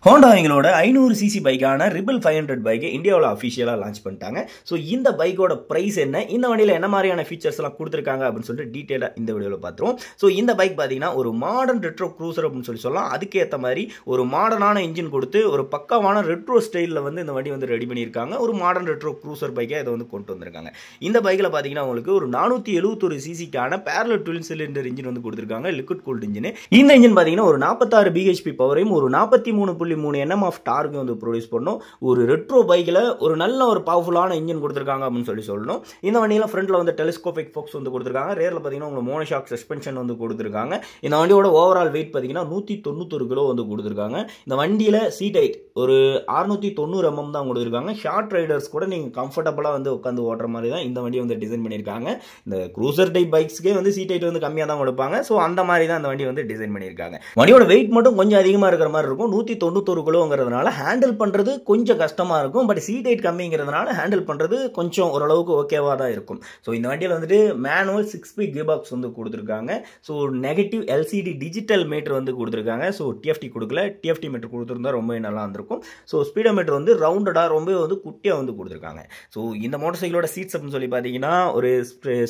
Honda எங்களோட 500 CC பைக்கான ரிபிள் 500 பைக்கை இந்தியாவில் அஃபிஷியலாக லான்ச் பண்ணிட்டாங்க. ஸோ இந்த பைக்கோட ப்ரைஸ் என்ன, இந்த வண்டியில் என்ன மாதிரியான ஃபீச்சர்ஸ் எல்லாம் கொடுத்துருக்காங்க அப்படின்னு சொல்லிட்டு டீட்டெயிலாக இந்த வீடியோவில் பார்த்துருவோம். ஸோ இந்த பைக் பார்த்தீங்கன்னா ஒரு மாடர்ன் ரெட்ரோ க்ரூசர் அப்படின்னு சொல்லலாம். அதுக்கேற்ற மாதிரி ஒரு மாடர்னான இன்ஜின் கொடுத்து ஒரு பக்காவான ரெட்ரோ ஸ்டைலில் வந்து இந்த வண்டி வந்து ரெடி பண்ணியிருக்காங்க. ஒரு மாடர்ன் ரெட்ரோ க்ரூசர் பைக்கை இதை வந்து கொண்டு வந்திருக்காங்க. இந்த பைக்கில் பார்த்தீங்கன்னா உங்களுக்கு ஒரு 471 சிசிக்கான பேரலல் ட்வின் சிலிண்டர் இன்ஜின் வந்து கொடுத்துருக்காங்க, லிக்விட் கூல்ட் இன்ஜின். இந்த இன்ஜின் பார்த்தீங்கன்னா ஒரு 46 பிஹெச்பி பவரையும் ஒரு 43.3 Nm ஆஃப் டார்க் வந்து ப்ரொடியூஸ் பண்ணும். ஒரு ரெட்ரோ பைக்கில் ஒரு நல்ல ஒரு பவர்ஃபுல்லான இன்ஜின் கொடுத்துருக்காங்க அப்படின்னு சொல்லணும். இந்த வண்டியில் ஃப்ரண்ட்ல வந்து டெலிஸ்கோபிக் ஃபோக்ஸ் வந்து கொடுத்துருக்காங்க. ரேரில் பார்த்தீங்கன்னா உங்களுக்கு மோனோஷாக் சஸ்பென்ஷன் வந்து கொடுத்துருக்காங்க. இந்த வண்டியோட ஓவரால் வெயிட் பார்த்தீங்கன்னா 191 கிலோ வந்து கொடுத்துருக்காங்க. இந்த வண்டியில் சீட் ஹைட் ஒரு 690 mm தான் கொடுத்துருக்காங்க. ஷார்ட் ரைடர்ஸ் கூட நீங்கள் கம்ஃபர்டபுளாக வந்து உட்காந்து ஓட்டுற மாதிரி தான் இந்த வண்டியை வந்து டிசைன் பண்ணியிருக்காங்க. இந்த க்ரூசர் டைப் பைக்ஸ்க்கே வந்து சீட் ஹைட் வந்து கம்மியாக தான் கொடுப்பாங்க. ஸோ அந்த மாதிரி தான் இந்த வண்டி வந்து டிசைன் பண்ணியிருக்காங்க. வண்டியோட வெயிட் மட்டும் கொஞ்சம் அதிகமாக இருக்கிற மாதிரி இருக்கும். 191 கிலோங்கிறதுனால ஹேண்டில் பண்ணுறது கொஞ்சம் கஷ்டமாக இருக்கும். பட் சீட் ஹைட் கம்மிங்கிறதுனால ஹேண்டில் பண்ணுறது கொஞ்சம் ஓரளவுக்கு ஓகேவாக தான் இருக்கும். ஸோ இந்த வண்டியில் வந்துட்டு மேனுவல் 6-speed கியர் பாக்ஸ் வந்து கொடுத்துருக்காங்க. So negative LCD digital meter வந்து கொடுத்துருக்காங்க. ஸோ டிஎஃப்டி கொடுக்கல, டிஎஃப்டி மீட்டர் கொடுத்துருந்தா ரொம்ப நல்லா இருந்திருக்கும். ஸோ ஸ்பீடோமீட்டர் வந்து ரவுண்டடாக ரொம்ப வந்து குட்டியாக வந்து கொடுத்துருக்காங்க. ஸோ இந்த மோட்டர் சைக்கிளோட சீட்ஸ் அப்படின்னு சொல்லி பார்த்தீங்கன்னா ஒரு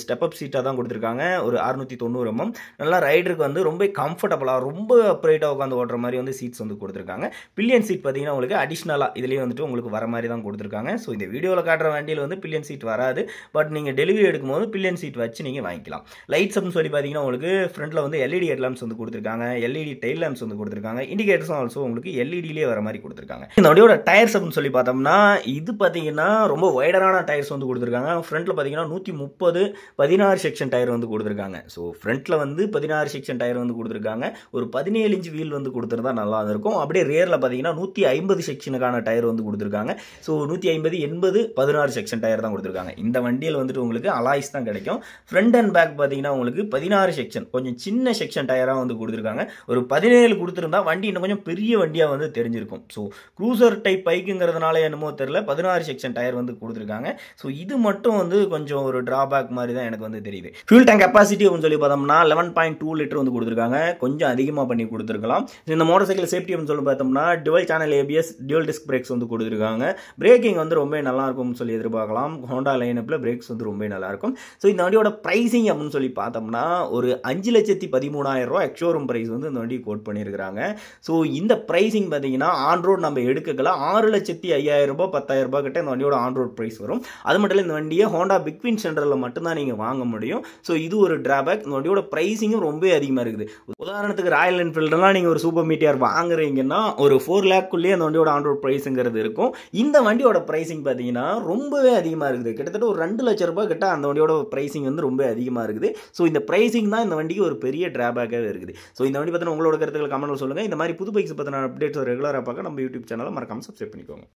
ஸ்டெப் அப் சீட்டாக தான் கொடுத்துருக்காங்க. ஒரு 690 mm நல்லா ரைடருக்கு வந்து ரொம்ப கம்ஃபர்டபுளாக ரொம்ப அப்ரைட்டாக உட்காந்து ஓட்டுற மாதிரி வந்து சீட்ஸ் வந்து கொடுத்துருக்காங்க. பில்லியன் சீட் பார்த்தீங்கன்னா உங்களுக்கு அடிஷ்னலாக இதுலேயே வந்துட்டு உங்களுக்கு வர மாதிரி தான் கொடுத்துருக்காங்க. ஸோ இந்த வீடியோவில் காட்டுற வண்டியில் வந்து பில்லியன் சீட் வராது. பட் நீங்கள் டெலிவரி எடுக்கும்போது பில்லியன் சீட் வச்சு நீங்கள் வாங்கிக்கலாம். லைட்ஸ் அப்படின்னு சொல்லி பார்த்தீங்கன்னா உங்களுக்கு ஃப்ரண்ட்டில் வந்து எல்இடி ஹெட் லேம்ப்ஸ் வந்து கொடுத்துருக்காங்க, எல்இடி டெயில் லேம்ப்ஸ் வந்து கொடுத்துருக்காங்க. இண்டிகேட்டர்ஸும் ஆல்சோ உங்களுக்கு எல்இடியிலே வர மாதிரி கொடுத்துருக்காங்க. இந்த வண்டியோட டயர்ஸ் அப்படின்னு சொல்லி பார்த்தோம்னா இது பார்த்தீங்கன்னா ரொம்ப வைடரான டயர்ஸ் வந்து கொடுத்துருக்காங்க. ஃப்ரண்ட்டில் பார்த்தீங்கன்னா 130 16 செக்ஷன் டயர் வந்து கொடுத்துருக்காங்க. ஸோ ஃப்ரண்ட்டில் வந்து 16 செக்ஷன் டயர் வந்து கொடுத்துருக்காங்க. ஒரு 17 இன்ச் வீல் வந்து கொடுத்துருந்தா நல்லா இருக்கும். அப்படியே ரியரில் பார்த்தீங்கன்னா 150 செக்ஷனுக்கான டயர் வந்து கொடுத்துருக்காங்க. ஸோ 150 80 16 செக்ஷன் டயர் தான் கொடுத்துருக்காங்க. இந்த வண்டியில் வந்துட்டு உங்களுக்கு அலாய்ஸ் தான் கிடைக்கும். ஃப்ரண்ட் அண்ட் பேக் பார்த்தீங்கன்னா உங்களுக்கு 16 செக்ஷன் கொஞ்சம் சின்ன செக்ஷன் டயராக வந்து கொடுத்துருக்காங்க. ஒரு 17 கொடுத்துருந்தா வண்டி இன்னும் கொஞ்சம் பெரிய வண்டியாக வந்து தெரிஞ்சிருக்கும். ஸோ க்ரூசர் டைப் பைக்குங்கிறதுனால என்னமோ தெரியல 16 செக்ஷன் டயர் வந்து கொடுத்துருக்காங்க. ஸோ இது மட்டும் வந்து கொஞ்சம் ஒரு டிராபேக் மாதிரி தான் எனக்கு வந்து தெரியுது. ஃபியூல் டேங்க் கெப்பாசிட்டி அப்படின்னு சொல்லி பார்த்தோம்னா 11.2 லிட்டர் வந்து கொடுத்துருக்காங்க. கொஞ்சம் அதிகமாக பண்ணி கொடுத்துருக்கலாம். இந்த மோட்டர் சைக்கிள் சேஃப்டி அப்படின்னு சொல்லி பார்த்தோம்னா twelve channel ABS, dual disk breaks வந்து கொடுத்துருக்காங்க. பிரேக்கிங் வந்து ரொம்ப நல்லா இருக்கும்னு சொல்லி எதிர்பார்க்கலாம். ஹோண்டா லைனப்பில் பிரேக்ஸ் வந்து ரொம்ப நல்லா இருக்கும். ஸோ இந்த வண்டியோட ப்ரைஸிங் அப்படின்னு சொல்லி பார்த்தோம்னா ஒரு 5,13,000 எக்ஷோரூம் ப்ரைஸ் வந்து இந்த வண்டி கோட் பண்ணியிருக்காங்க. ஸோ இந்த ப்ரைஸிங் பார்த்தீங்கன்னா ஆன் ரோட் நம்ம எடுக்கலாம் 6,05,000 10,000 கிட்ட இந்த வண்டியோட ஆன் ரோட் ப்ரைஸ் வரும். அது மட்டும் இல்லை இந்த வண்டியை ஹோண்டா பிக்வின் சென்டரில் மட்டும்தான் நீங்கள் வாங்க முடியும். ஸோ இது ஒரு டிராபேக். இந்த வண்டியோட ப்ரைஸிங்கும் ரொம்ப அதிகமாக இருக்குது. உதாரணத்துக்கு ராயல் என்ஃபீல்டெல்லாம் நீங்கள் ஒரு சூப்பர் மீட்டியார் வாங்குறீங்கன்னா ஒரு 4 லேக்குள்ளேயே அந்த வண்டியோட ஆன் ரோட் ப்ரைஸுங்கிறது இருக்கும். இந்த வண்டியோட ப்ரைஸிங் பார்த்தீங்கன்னா ரொம்பவே அதிகமாக இருக்குது. கிட்டத்தட்ட ஒரு 2 லட்சம் ரூபாய் கிட்ட அந்த வண்டியோட ப்ரைஸிங் வந்து ரொம்ப அதிகமாக இருக்குது. ஸோ இந்த ப்ரைஸிங் தான் இந்த வண்டிக்கு ஒரு பெரிய டிராபேக்காகவே இருக்குது. ஸோ இந்த வண்டி பற்றின உங்களோட கருத்துக்களை கமெண்ட்ல சொல்லுங்கள். இந்த மாதிரி புது பைக்ஸ் பற்றின அப்டேட்ஸ் ரெகுலராக பார்க்க நம்ம யூடியூப் சேனலை மறக்காமல் சப்ஸ்கிரைப் பண்ணிக்கோங்க.